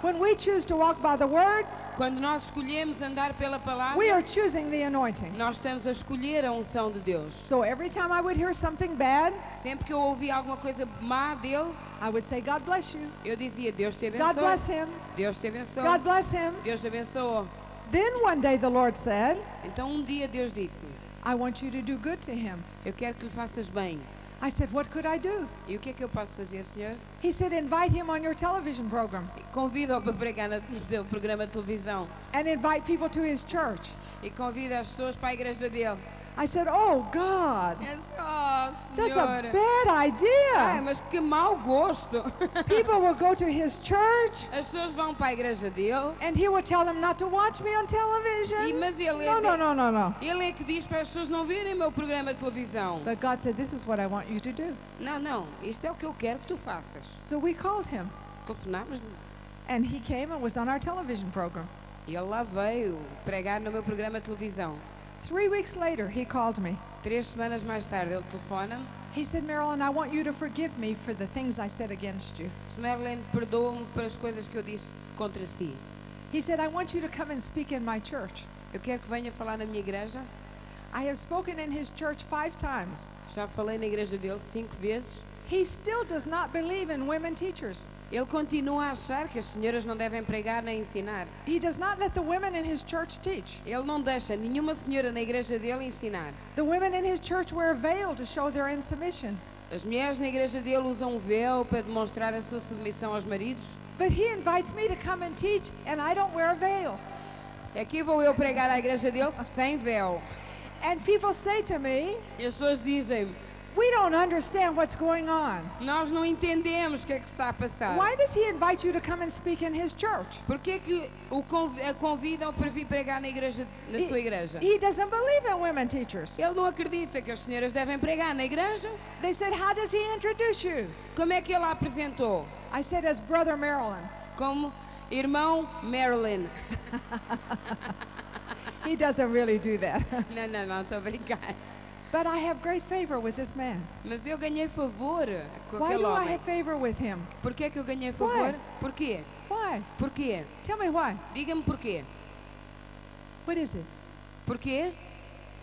When we choose to walk by the word, Quando nós escolhemos andar pela we palavra, are choosing the anointing. nós estamos a escolher a unção de Deus. So every time I would hear something bad, Sempre que eu ouvia alguma coisa má dele, I would say, God bless you. eu dizia: Deus te God bless abençoe. him. Deus te abençoe. God bless him. Deus te abençoe. Then one day the Lord said, Então dia Deus disse-me: I want you to do good to him. eu quero que lhe faças bem. I said, what could I do? E o que é que eu posso fazer, Senhor? He said, invite him on your television program Convida-o para pregar no teu programa de televisão. and invite people to his church. E convida as pessoas para a igreja dele. I said, oh, God, Eu disse: oh, that's Senhor. a bad Ai, idea. mas que mau gosto. People will go to his church As pessoas vão para a igreja dele. and he will tell them not to watch me on television. Mas ele No, no, no, no, no. Ele é que diz para as pessoas não verem o meu programa de televisão. But God said, this is what I want you to do. Não, isto é o que eu quero que tu faças. So we called him Telefonámos-lhe and he came and was on our television program. e ele lá veio pregar no meu programa de televisão. 3 weeks later, he called me. 3 semanas mais tarde ele telefona-me. He said, Marilyn, I want you to forgive me for the things I said against you. Marilyn, perdoa-me pelas coisas que eu disse contra si. He said, I want you to come and speak in my church. Eu quero que venha falar na minha igreja. I have spoken in his church 5 times. Já falei na igreja dele 5 vezes. He still does not believe in women teachers. Ele continua a achar que as senhoras não devem pregar nem ensinar. He does not let the women in his church teach. Ele não deixa nenhuma senhora na igreja dele ensinar. The women in his church wear a veil to show their insubmission. As mulheres na igreja dele usam um véu para demonstrar a sua submissão aos maridos. But he invites me to come and teach, and I don't wear a veil. Aqui vou eu pregar à igreja dele sem véu. And people say to me, E as pessoas dizem: we don't understand what's going on. nós não entendemos o que é que está a passar. Why does he invite you to come and speak in his church? Por que é que a convidam para vir pregar na sua igreja? He doesn't believe in women teachers. Ele não acredita que as senhoras devem pregar na igreja. They said, how does he introduce you? Como é que ele a apresentou? I said, as Brother Marilyn. Como irmão Marilyn. He doesn't really do that. Não, estou a brincar. But I have great favor with this man. Mas eu ganhei favor com Why aquele do I homem. have favor with him? Por que é que eu ganhei favor? Why? Porquê? Why? Porquê? Tell me why. Diga-me porquê. What is it? Porquê?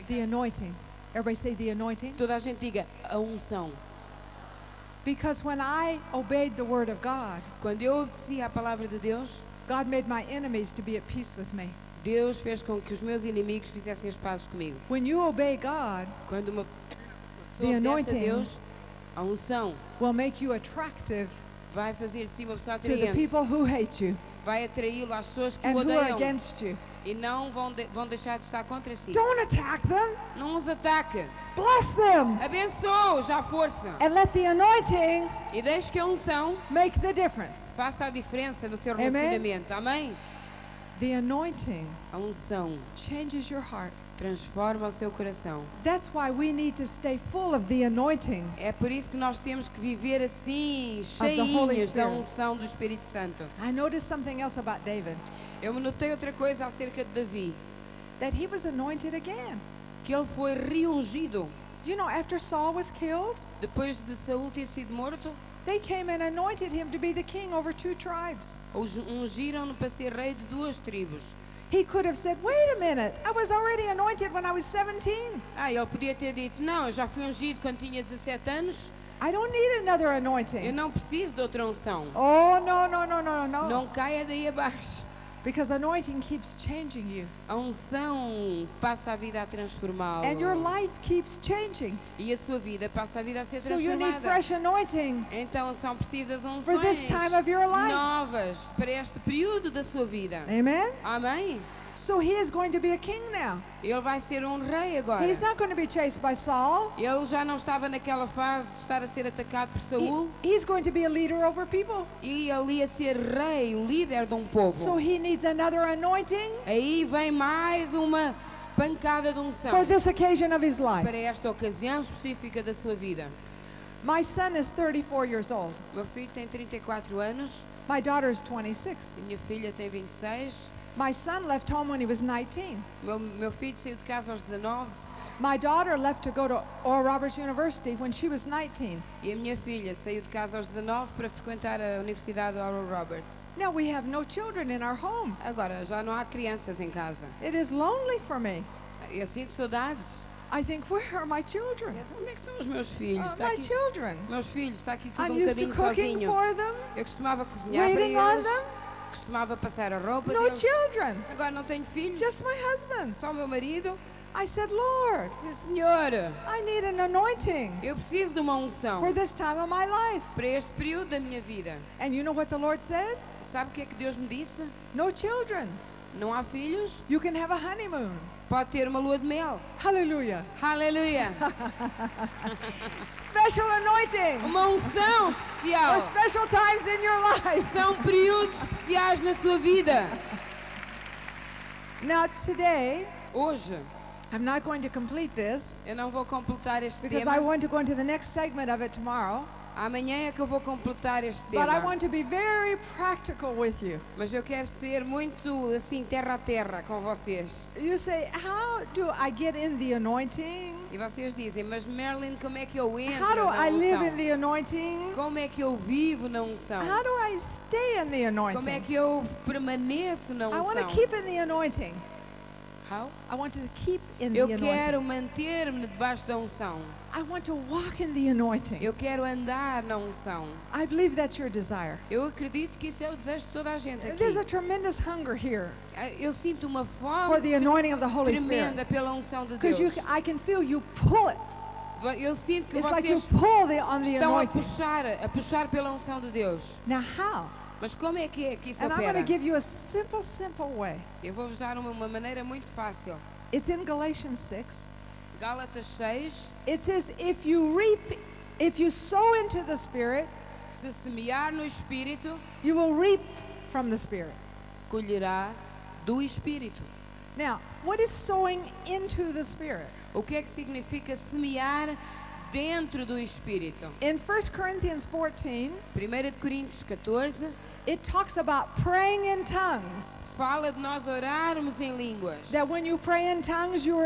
The anointing. Everybody say the anointing. Toda a gente diga a unção. Because when I obeyed the word of God, Quando eu obedeci à palavra de Deus, God made my enemies to be at peace with me. Deus fez com que os meus inimigos fizessem as pazes comigo. When you obey God, Quando uma The pessoa obedece a anointing Deus, a unção will make you attractive vai fazer de si uma pessoa to the atraente. people who hate you Vai atraí-lo às pessoas que and o who are odeiam against you. e não vão deixar de estar contra si. Don't attack them. Não os ataque. Bless them. Abençoe-os à força. And let the anointing E deixe que a unção make the difference. faça a diferença no seu Amen. relacionamento. Amém? The anointing A unção changes your heart. transforma o seu coração. That's why we need to stay full of the anointing. É por isso que nós temos que viver assim, the Holy cheinhos da Spirit. unção do Espírito Santo. I noticed something else about David, Eu me notei outra coisa acerca de Davi, that he was anointed again. que ele foi reungido. You know, after Saul was killed, Depois de Saul ter sido morto, they came and anointed him to be the king over 2 tribes. ungiram-no para ser rei de 2 tribos. He could have said, wait a minute, I was already anointed when I was 17. Ele podia ter dito, não, eu já fui ungido quando tinha 17 anos, I don't need another eu anointing. não preciso de outra unção. Oh, no, no, no, no, no. Não caia daí abaixo. Because anointing keeps changing you. A unção passa a vida a transformá-lo. And your life keeps changing. E a sua vida passa a vida a ser So you need transformada. fresh anointing Então são precisas for this unções time of your life. novas para este período da sua vida. Amen? Amém? So he is going to be a king now. Ele vai ser um rei agora. He's not going to be chased by Saul. Ele já não estava naquela fase de estar a ser atacado por Saul He's going to be a leader over people. e ele ia ser rei, o líder de um povo. So he needs another anointing Aí vem mais uma pancada de unção for this occasion of his life. para esta ocasião específica da sua vida. My son is 34 years old. Meu filho tem 34 anos, My daughter is 26. e minha filha tem 26. My son left home when he was 19. Meu filho saiu de casa aos 19 My daughter left to go to Oral Roberts University when she was 19. e a minha filha saiu de casa aos 19 para frequentar a Universidade Oral Roberts. Now we have no children in our home. Agora, já não há crianças em casa. It is lonely for me. Eu sinto saudades. I think, where are my children? Onde é que estão os meus filhos? Está My aqui, children. meus filhos, está aqui tudo I'm um used to bocadinho cooking sozinho. for them. Eu costumava cozinhar Waiting para on eles, them. costumava passar a roupa No deles. children. Agora não tenho filhos, Just my husband. só o meu marido. I said, Lord, Disse, Senhor, I need an anointing eu preciso de uma unção for this time of my life. para este período da minha vida. And you know what the Lord said? Sabe o que é que Deus me disse? No children. Não há filhos? You can have a honeymoon. Pode ter uma lua de mel. Hallelujah. Aleluia! Special anointing Uma unção especial. for special times in your life. São períodos especiais na sua vida. Now today, Hoje, I'm not going to complete this eu não vou completar este because tema. I want to go into the next segment of it tomorrow. Amanhã é que eu vou completar este But I tema. want to be very practical with you. Mas eu quero ser muito assim, terra a terra com vocês. You say, how do I get in the anointing? E vocês dizem, mas Marilyn, como é que eu How entro do na I live in unção? the anointing? Como é que eu vivo na unção? How do I stay in the Como é anointing? que eu permaneço na I want to unção? keep in the anointing. How? I want to keep in the Eu anointing. quero manter-me debaixo da unção. I want to walk in the anointing. Eu quero andar na unção. I believe that's your desire. Eu acredito que isso é o desejo de toda a gente aqui. There's a tremendous hunger here Eu sinto uma for fome the anointing of the Holy tremenda Spirit. pela unção de Because Deus. I can feel you pull it. Eu sinto que It's like you vocês pull on the estão anointing. a puxar pela unção de Deus. Now how? Mas como é que isso And I'm going opera? to give you a simple way. Eu vou-vos dar uma maneira muito fácil. It's in Galatians 6. Gálatas 6, It says, if you sow into the Spirit, se semear no Espírito, you will reap from the Spirit. colherá do Espírito. Now, what is sowing into the Spirit? O que é que significa semear dentro do Espírito? In 1 Corinthians 14, 1 de Coríntios 14 it talks about praying in tongues. fala de nós orarmos em línguas. That when you pray in tongues, you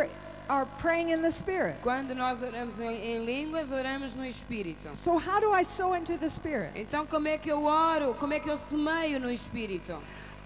are praying in the Spirit. Quando nós oramos em línguas, oramos no Espírito. So how do I sow into the Spirit? Então como é que eu oro? Como é que eu semeio no Espírito?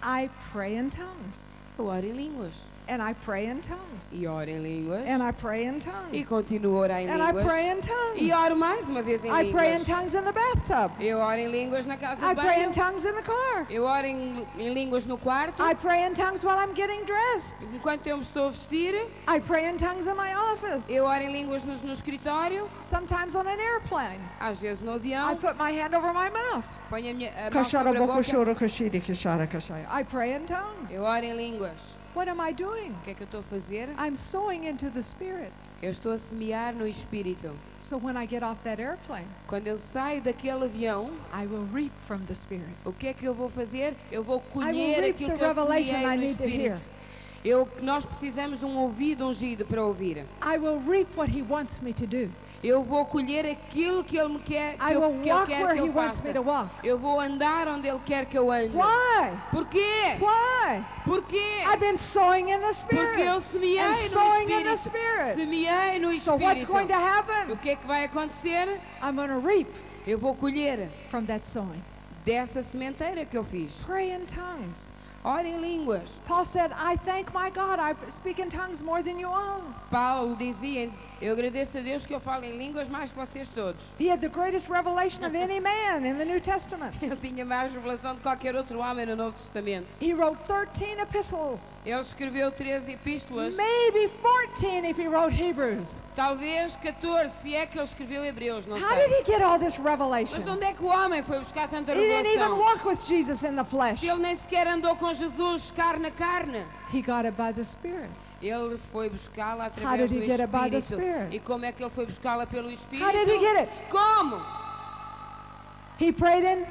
I pray in tongues. Eu oro em línguas. And I pray in tongues. E oro em línguas. And I pray in E tongues. continuo a orar em And I línguas. pray in tongues. E oro mais uma vez em I pray in línguas. tongues in the bathtub. Eu oro em línguas na casa I de pray in banho. tongues in the car. Eu oro em línguas no quarto. I pray in tongues while I'm getting dressed. Enquanto eu me estou a vestir, I pray in tongues in my office. eu oro em línguas no escritório. Sometimes on an airplane. Às vezes no I avião. put my hand over my mouth. Ponho a mão sobre a boca. I pray in tongues. Eu oro em línguas. What am I doing? O que é que eu estou a fazer? I'm sowing into the Spirit. Eu estou a semear no Espírito. So when I get off that airplane, Quando eu saio daquele avião, I will reap from the Spirit. o que é que eu vou fazer? Eu vou I will colher reap aquilo the que eu revelation semeei I no need to hear. Espírito. Nós precisamos de um ouvido ungido para ouvir. I will reap what He wants me to do. Eu vou colher aquilo que Ele me quer que I eu, will que ele walk quer where que He eu wants me faça. to walk. Eu vou andar onde Ele quer que eu ande. Why? Porquê? Why? Porquê? I've been sowing in the Porque eu Spirit. semeei And no sowing in the Espírito. Spirit. Semeei no So what's Espírito. going to O happen? que é que vai acontecer? I'm going to reap Eu vou colher from that sowing. dessa sementeira que eu fiz. Pray in tongues. Ora em línguas. Paul said, I thank my God. I speak in tongues more than you all. Paulo dizia, eu agradeço a Deus que eu falo em línguas mais que vocês todos. He had the greatest revelation of any man in the New Testament. Ele tinha mais revelação de qualquer outro homem no Novo Testamento. He wrote 13 epistles. Ele escreveu 13 epístolas, Maybe 14 if he wrote Hebrews. talvez 14, se é que ele escreveu Hebreus, não How did sei. he get all this Mas revelation? de onde é que o homem foi buscar tanta He didn't even revelação? walk with Jesus in the flesh. Se ele nem sequer andou com Jesus carne a carne. He got it by the Spirit. Ele foi buscá-la How através did do he get it by the Espírito. Spirit? E como é que ele foi buscá-la pelo Espírito? How did he get it? Como? He prayed in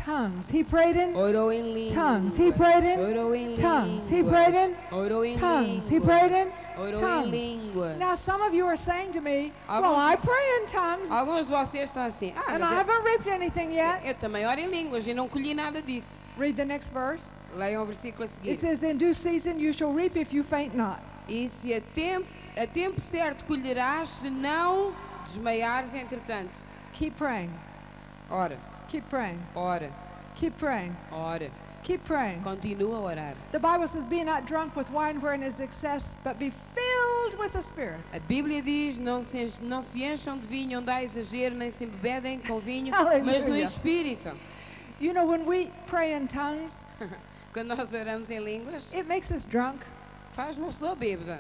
tongues. He prayed in Orou em línguas. tongues. He prayed in Orou em tongues. He línguas. prayed in Orou em tongues. He línguas. prayed in Orou em tongues. línguas. Now some of you are saying to me, well, Alguns- I pray in tongues Alguns de vocês estão assim, and I mas haven't reaped anything yet. eu também oro em línguas e não colhi nada disso. Read the next verse. Leiam o versículo a It seguir. says, in due season you shall reap if you faint not. E se a tempo certo colherás, se não desmaiares entretanto. Keep praying. Ora, Keep praying. ora, Keep praying. ora. Keep praying. Continua a orar. The Bible says, be not drunk with wine wherein is excess, but be filled with the Spirit. A Bíblia diz, não se encham de vinho onde há exagero, nem se embebedem com vinho, mas no Aleluia. Espírito. You know, when we pray in tongues, Quando nós oramos em línguas, it makes us drunk. faz uma pessoa bêbada.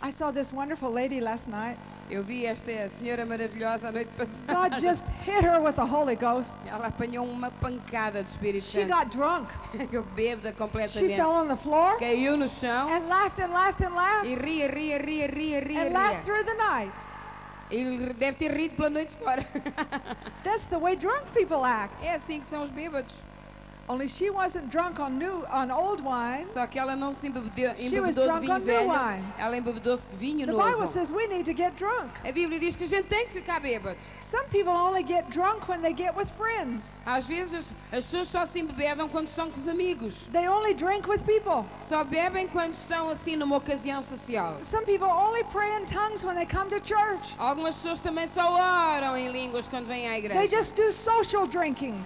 I saw this wonderful lady last night. Eu vi esta senhora maravilhosa a noite God passada. just hit her with the Holy Ghost. Ela apanhou uma pancada do Espírito She Santo. got drunk. Ficou bêbada She completamente. fell on the floor Caiu no chão and laughed and laughed and laughed e ria. and laughed through the night. Ele deve ter rido pela noite fora. That's the way drunk people act. É assim que são os bêbados. Only she wasn't drunk on old wine. Só que ela não se embebedou was de drunk vinho on new velho. wine. Ela embebedou-se de vinho The novo. Bible says we need to get drunk. A Bíblia diz que a gente tem que ficar bêbado. Some people only get drunk when they get with friends. Às vezes as pessoas só se embebedam quando estão com os amigos. They only drink with people. Só bebem quando estão assim numa ocasião social. Some people only pray in tongues when they come to church. Algumas pessoas também só oram em línguas quando vêm à They igreja. just do social drinking.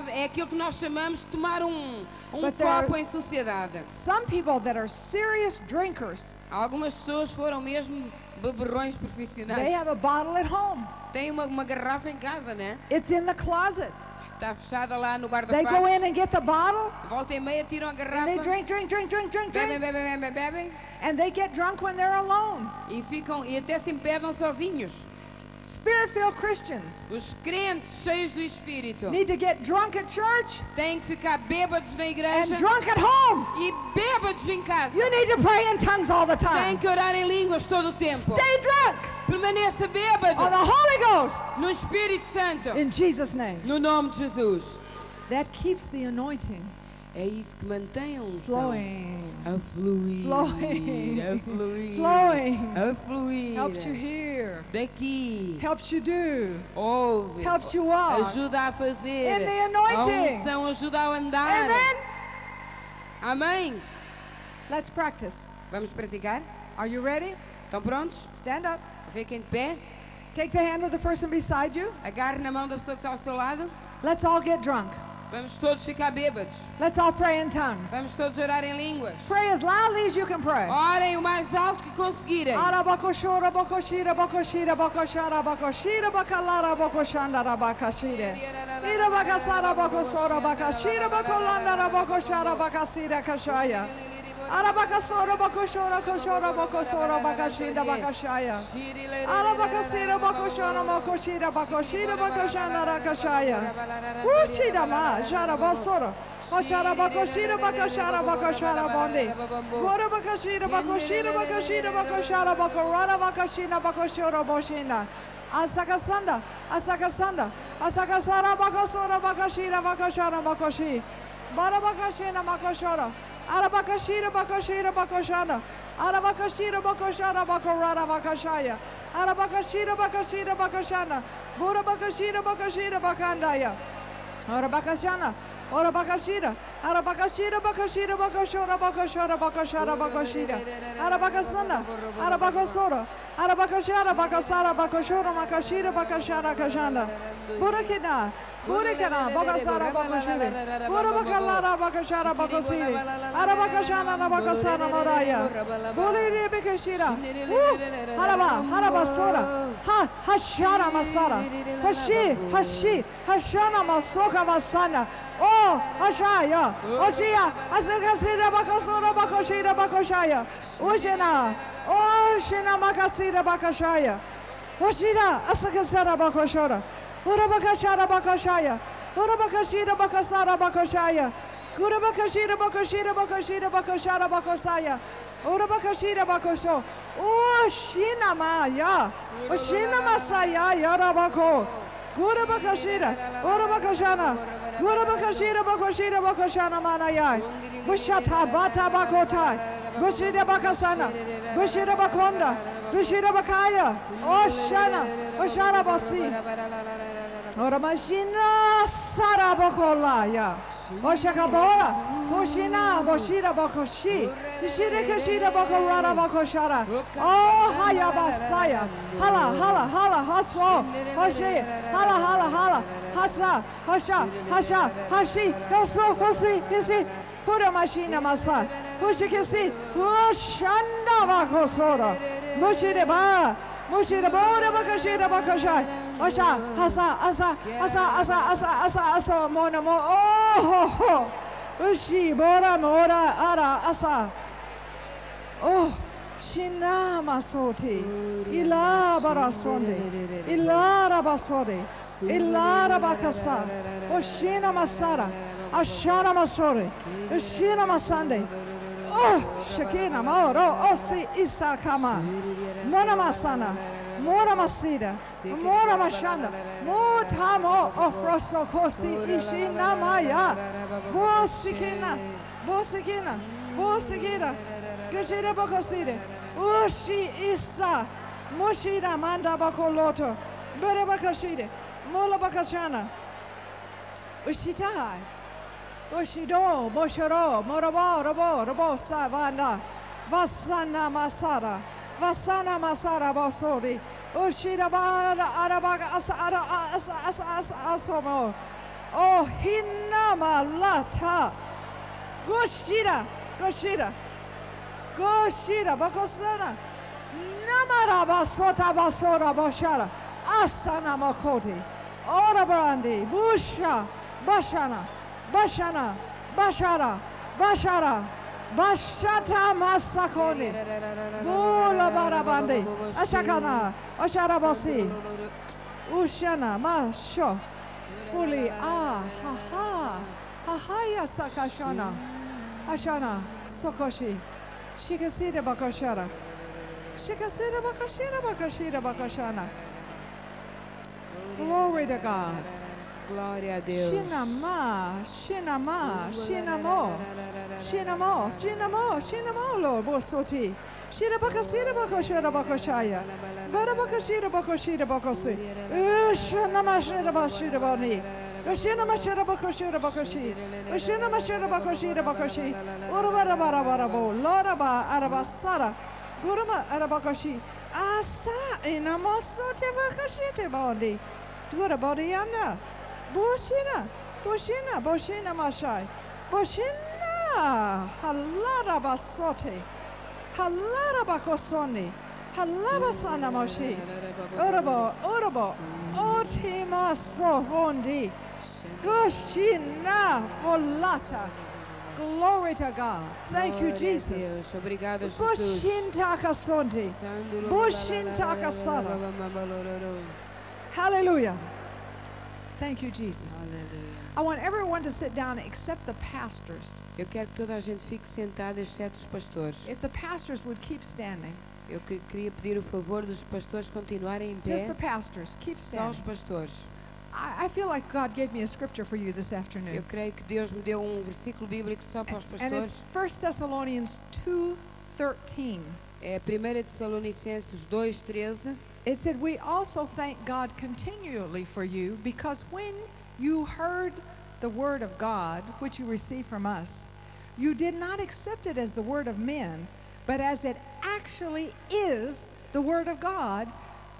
É aquilo que nós chamamos de tomar um But there copo are- em sociedade. Some people that are serious drinkers, Algumas pessoas foram mesmo beberrões they profissionais. have a bottle at home. Tem uma garrafa em casa, né? It's in the closet. Está fechada lá no They go in guarda-fatos. and get the bottle Volta e meia tiram a and they garrafa. drink. Bebem, bebem. And they get drunk when they're alone. E até se embebam sozinhos. Spirit-filled Christians Os crentes cheios do Espírito need to get drunk at church têm que ficar bêbados na igreja and drunk at home. e bêbados em casa. You need to pray in tongues all the Têm time. que orar em línguas todo o tempo. Stay drunk Permaneça on bêbado the Holy Ghost no Espírito Santo. in Jesus' name. No nome de Jesus. That keeps the anointing É isso que mantém a unção flowing. a fluir. Flowing. A fluir. Flowing. A fluir. Helps you hear. Daqui. Helps you do. Ouve. Helps you walk. Ajuda a fazer. In the anointing. A unção ajuda a andar. Amen. Amém. Let's practice. Vamos praticar? Are you ready? Estão prontos? Stand up. Fiquem de pé. Take the hand of the person beside you. Agarre na mão da pessoa que está ao seu lado. Let's all get drunk. Vamos todos ficar bêbados. Let's all pray in tongues. Vamos todos orar em línguas. Pray as loudly as you can pray. Orem o mais alto que conseguirem. Arabakoshora bakoshira bakoshira bakoshara bakoshira bakalara bakoshanda rabakashire. Ira bakasara bakosora bakashira bakolanda rabakoshara bakasira kashaya. Arabakasora bakoshora koshora bakosora bakashinda bakashaya. Arabakasira bakoshora bakoshira bakoshira bakoshanda rakashaya. Ushida ma jara basora. Oshara bakoshira bakoshara bakoshara bondi. Gora bakashira bakoshira bakoshira bakoshara bakorara bakashina bakoshora boshina. Asakasanda, asakasanda, asakasara bakosora bakashira bakoshara bakoshi. Barabakashina bakoshora. Arabakashira bakoshira bakoshana. Arabakashira bakoshara bakorara bakashaya. Arabakashira bakashira bakoshana. Bura bakashira bakashira bakandaya. Arabakashana. Arabakashira. Arabakashira bakashira bakoshora bakoshara bakoshara bakoshira. Arabakasana. Arabakosora. Arabakashara bakasara bakoshora makashira bakashara kashana. Burakina. Burikana, Bakasara Bakashiri, Burabakalara Bakashara Bakosiri, Arabakashana Nabakasana Moraya, Buliri Bikashira, Harabasora, Hashara Masara, Hashi, Hashana Masoka Masana, Oh, Hashaya, Oshia, Asakasira Bakasora Bakoshira Bakoshaya, Ushina, Oh, Shina Makasira Bakashaya, Oshira, Asakasara Bakoshora. Urabakashara bakashaya. Urabakashira bakasara bakashaya. Urabakashira bakashira bakashira bakashara bakosaya. Urabakashira bakosho. Oh, shina maya. Oh, shina masaya yarabako. Urabakashira. Urabakashana. Urabakashira bakashira bakashana manaya. Bushata bata bakotai. Bushira bakasana. Bushira bakonda. Bushira bakaya. Oh, shana. Oshara basi. Ora machina sarabokolaya. Oshakabora. Boshina boshira bokoshi. Shira kashira bokorara bokoshara. Oh hayabasaya. Hala haswo. Oshi. Hala. Hasa. Hasha. Hashi. Hosi. Hisi. Pura machina masa. Hushikisi. Oshanda bakosora. Mushire ba. Mushira bora bakashira bakashai. Osha, asa, mona mo. Oh, ushi bora mora ara asa. Oh, shina masoti. Ila barasonde. Ilara basode. Ilara bakasa. Oshina masara. Ashara masore. Ushina masande. Oh, Shekina Moro, Osi Isakama, Mona Masana, Mora Masida, Mora Mashanda, Motamo Ofroso Kosi Ishina Maya, Bosikina, Gashira Bokoside, Ushi Isa, Mushida Manda Bakoloto, Berebakashide, Mola Bakachana, Ushitai. Oshido, Boshoro, Robo, Savana, Vasana Masara Bosori, Ushida Arabaga Asomo, Oh Hinama Lata, Goshira, Bakosana, Namaraba Sota Basora Boshara, Asana Makoti, Ora Brandi, Busha, Bashara, Bashata Masakoni, Bula Barabandi, Ashakana, Asharabasi, Ushana, Masho, Fully, Hahaya Sakashana, Ashana, Sokoshi, Shikasida Bakashara, Bakashira Bakashana. Glory to God. Glória a Deus. Shinamo, Lord, Bosoti. Shira Bakasira Bakoshara Bakoshaya. Barabakashira Bakoshira Bakosi. Ushanamashira Bashira Boni. Ushinamashira Bakoshira Bakoshi. Ushinamashira Bakoshira Bakoshi. Urabarabarabo. Loraba Arabasara. Guruma Arabakoshi. Asa Inamosote Bakashite Bondi. Gurabodiana. Bushina, Boshina, Boshina Mashai. Boshina. Halara basote. Halara bakosoni. Halabasana Moshi. Urabo, Urabo. Otima sofondi. Goshina volata. Glory to God. Thank you, Jesus. Obrigado, Jesus. Boshintaka sondi. Boshintaka sara. Hallelujah. Thank you, Jesus. Aleluia. I want everyone to sit down except the pastors. Eu quero que toda a gente fique sentada, exceto os pastores. If the pastors would keep standing. Eu queria pedir o favor dos pastores continuarem em Just pé. the pastors. Keep Só os standing. pastores. I feel like God gave me a scripture for you this Eu afternoon. creio que Deus me deu versículo bíblico só para os And it's pastores. 1 Thessalonians 2:13. É 1 Tessalonicenses 2:13. It said, "We also thank God continually for you, because when you heard the word of God, which you received from us, you did not accept it as the word of men, but as it actually is the word of God,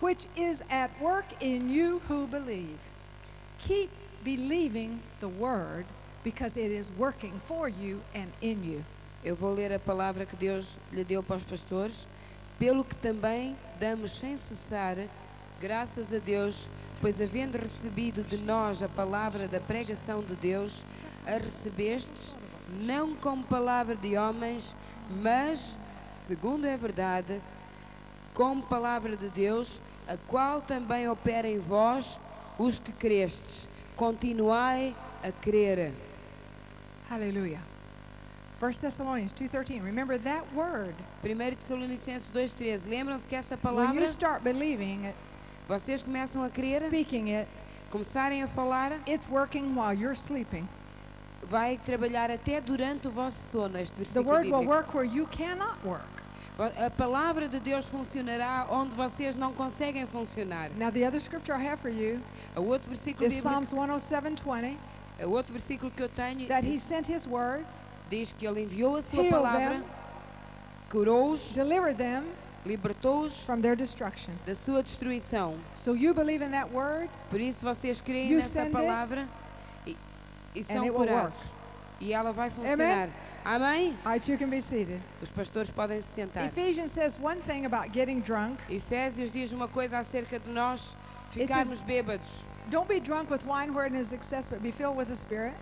which is at work in you who believe." Keep believing the word, because it is working for you and in you. Eu vou ler a palavra que Deus lhe deu para os pastores. Pelo que também damos sem cessar graças a Deus, pois havendo recebido de nós a palavra da pregação de Deus, a recebestes não como palavra de homens, mas, segundo é verdade, como palavra de Deus, a qual também opera em vós os que crestes. Continuai a crer. Hallelujah. 1 Thessalonians 2:13. Remember that word. 1 Tessalonicenses 2:13. Lembram-se que essa When palavra, you start believing it, vocês começam a crer, speaking it, começarem a falar, it's working while you're sleeping. vai trabalhar até durante o vosso sono. Este The versículo word will bíblico. work where you cannot work. A palavra de Deus funcionará onde vocês não conseguem funcionar. Now the other scripture I have for you O outro versículo is bíblico, Psalms 107:20, o outro versículo que eu tenho that he sent his word, diz que ele enviou a sua healed palavra, them, curou-os, delivered them libertou-os from their destruction. da sua destruição. So you believe in that word, Por isso vocês creem You nessa send it, palavra e and são it will curados. work. E ela vai funcionar. Amém? All right, you can be seated. Os pastores podem se sentar. Ephesians says one thing about getting drunk. Efésios diz uma coisa acerca de nós ficarmos bêbados. Don't be drunk with wine wherein is excess, but be filled with the Spirit.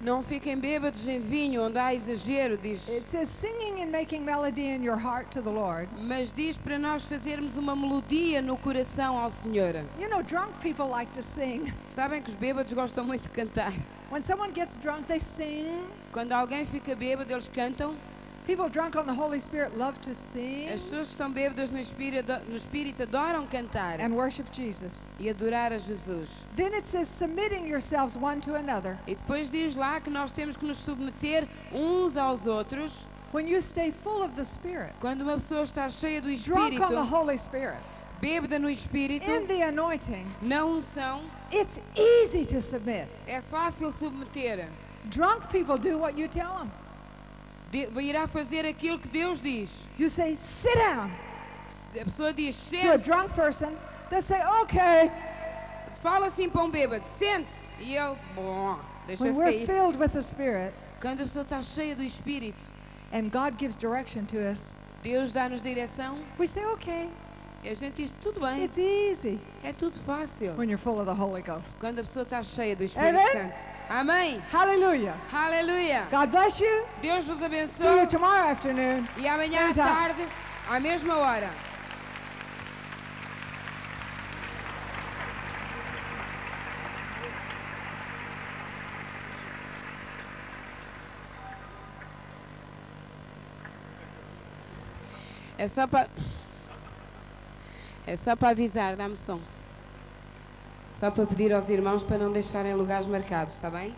Não fiquem bêbados em vinho onde há exagero, diz. It says singing and making melody in your heart to the Lord. Mas diz para nós fazermos uma melodia no coração ao Senhor. You know, drunk people like to sing. Sabem que os bêbados gostam muito de cantar. When someone gets drunk, they sing. Quando alguém fica bêbado, eles cantam. People drunk on the Holy Spirit love to sing As pessoas que estão bêbadas no espírito adoram cantar and worship Jesus. e adorar a Jesus. Then it says submitting yourselves one to another. E depois diz lá que nós temos que nos submeter uns aos outros. When you stay full of the Spirit, Quando uma pessoa está cheia do drunk on the Espírito, Holy Spirit, bêbada no Espírito, in the anointing, na unção, it's easy to submit. é fácil submeter. Drunk people do what you tell them. Irá fazer aquilo que Deus diz. You say, sit down. A pessoa diz, To a sente-se. drunk person, they say, okay. Fala assim para um bêbado, sente-se. E ele, bom, When deixa-se we're cair. filled with the Spirit Quando a pessoa está cheia do Espírito, and God gives direction to us, Deus dá-nos direção, we say, okay, e a gente diz, tudo bem, it's easy é tudo fácil. when you're full of the Holy Ghost. Quando a pessoa está cheia do Espírito Amen? Santo. Amém. Hallelujah. Aleluia. God bless you. Deus vos See you abençoe. tomorrow afternoon. E amanhã à Same time. tarde, à mesma hora. É só para avisar, dá-me som. Só para pedir aos irmãos para não deixarem lugares marcados, está bem?